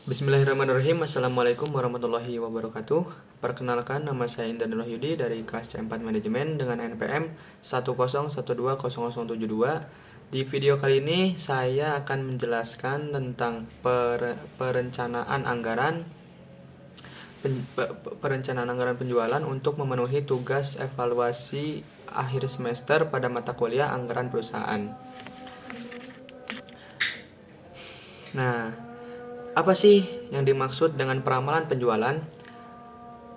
Bismillahirrahmanirrahim. Assalamualaikum warahmatullahi wabarakatuh. Perkenalkan, nama saya Indan Wahyudi dari kelas C4 Manajemen dengan NPM 101200072. Di video kali ini saya akan menjelaskan tentang perencanaan anggaran penjualan untuk memenuhi tugas evaluasi akhir semester pada mata kuliah anggaran perusahaan. Nah, apa sih yang dimaksud dengan peramalan penjualan?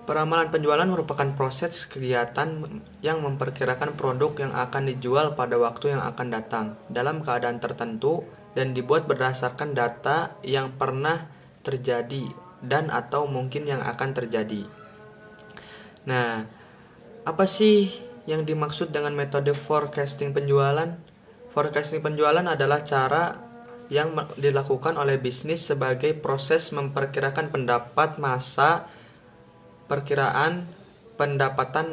Peramalan penjualan merupakan proses kegiatan yang memperkirakan produk yang akan dijual pada waktu yang akan datang dalam keadaan tertentu dan dibuat berdasarkan data yang pernah terjadi dan atau mungkin yang akan terjadi. Nah, apa sih yang dimaksud dengan metode forecasting penjualan? Forecasting penjualan adalah cara yang dilakukan oleh bisnis sebagai proses memperkirakan pendapatan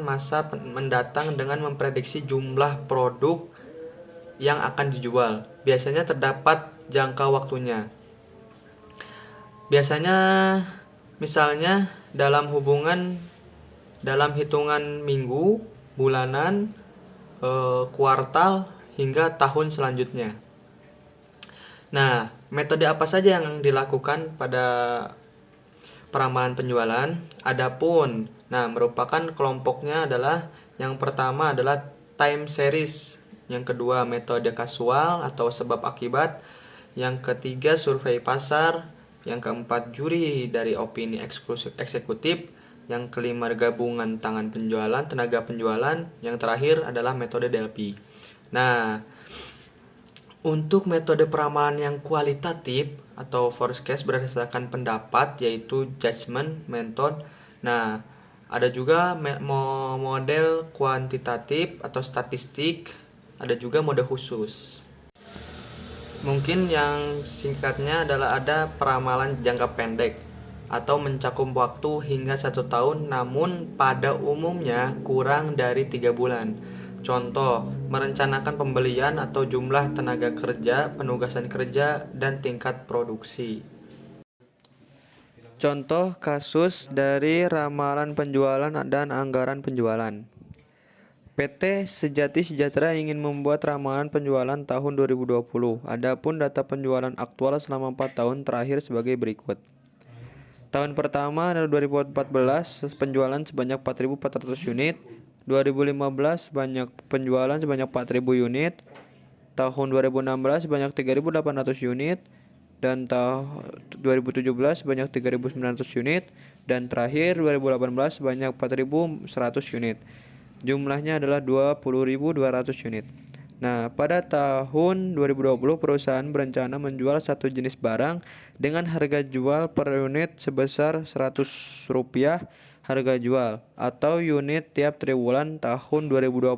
masa mendatang dengan memprediksi jumlah produk yang akan dijual. Biasanya terdapat jangka waktunya. Biasanya misalnya dalam hitungan minggu, bulanan, kuartal hingga tahun selanjutnya. Nah, metode apa saja yang dilakukan pada peramalan penjualan? Merupakan kelompoknya adalah yang pertama adalah time series, yang kedua metode kasual atau sebab akibat, yang ketiga survei pasar, yang keempat juri dari opini eksekutif, yang kelima gabungan tenaga penjualan, yang terakhir adalah metode Delphi. Nah, untuk metode peramalan yang kualitatif atau forecast berdasarkan pendapat yaitu judgment method. Nah, ada juga model kuantitatif atau statistik, ada juga mode khusus. Mungkin yang singkatnya adalah ada peramalan jangka pendek atau mencakup waktu hingga 1 tahun namun pada umumnya kurang dari 3 bulan. Contoh, merencanakan pembelian atau jumlah tenaga kerja, penugasan kerja, dan tingkat produksi. Contoh kasus dari ramalan penjualan dan anggaran penjualan. PT Sejati Sejahtera ingin membuat ramalan penjualan tahun 2020. Adapun data penjualan aktual selama 4 tahun terakhir sebagai berikut. Tahun pertama adalah 2014, penjualan sebanyak 4.400 unit. 2015 penjualan sebanyak 4.000 unit. Tahun 2016 sebanyak 3.800 unit. Dan tahun 2017 sebanyak 3.900 unit. Dan terakhir 2018 sebanyak 4.100 unit. Jumlahnya adalah 20.200 unit. Nah, pada tahun 2020 perusahaan berencana menjual satu jenis barang dengan harga jual per unit sebesar Rp100 harga jual atau unit tiap triwulan tahun 2020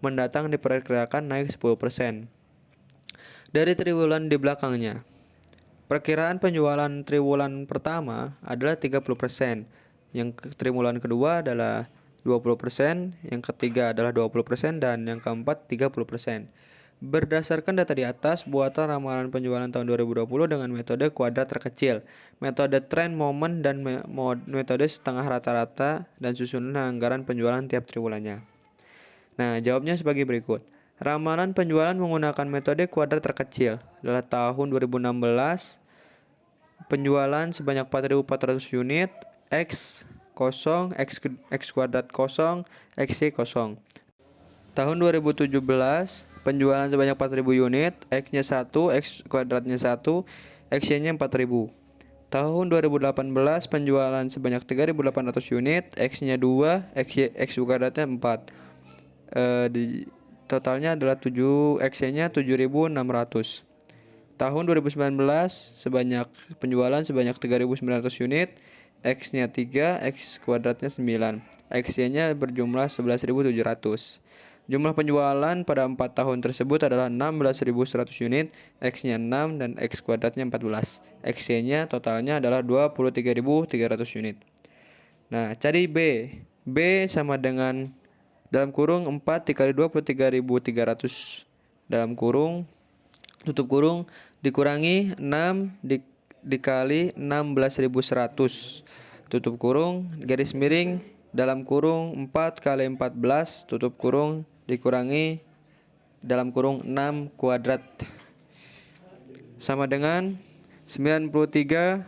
mendatang diperkirakan naik 10% dari triwulan di belakangnya. Perkiraan penjualan triwulan pertama adalah 30%, yang triwulan kedua adalah 20%, yang ketiga adalah 20%, dan yang keempat 30%. Berdasarkan data di atas, buatan ramalan penjualan tahun 2020 dengan metode kuadrat terkecil, metode trend moment, dan metode setengah rata-rata dan susunan anggaran penjualan tiap triwulannya. Nah, jawabnya sebagai berikut. Ramalan penjualan menggunakan metode kuadrat terkecil adalah tahun 2016, penjualan sebanyak 4.400 unit, X kosong, X kuadrat kosong, XY kosong. Tahun 2017, penjualan sebanyak 4.000 unit, X-nya 1, X kuadratnya 1, XY-nya 4.000. Tahun 2018, penjualan sebanyak 3.800 unit, X-nya 2, X kuadratnya 4. Totalnya adalah 7, XY-nya 7.600. Tahun 2019, penjualan sebanyak 3.900 unit, X-nya 3, X kuadratnya 9, XY-nya berjumlah 11.700. Jumlah penjualan pada 4 tahun tersebut adalah 16.100 unit, X-nya 6, dan X kuadratnya 14. XY-nya totalnya adalah 23.300 unit. Nah, cari B. B sama dengan dalam kurung 4 dikali 23.300 dalam kurung tutup kurung dikurangi 6 dikali 16.100 tutup kurung garis miring dalam kurung 4 kali 14 tutup kurung dikurangi dalam kurung 6 kuadrat sama dengan 93.200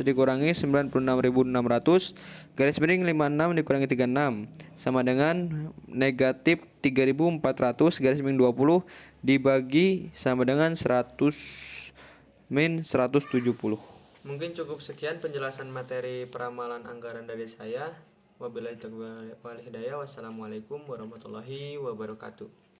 dikurangi 96.600 garis miring 56 dikurangi 36 sama dengan negatif 3.400 garis miring 20 dibagi sama dengan 100 min 170. Mungkin cukup sekian penjelasan materi peramalan anggaran dari saya. Wabillahi taufiq wal hidayah. Wassalamualaikum warahmatullahi wabarakatuh.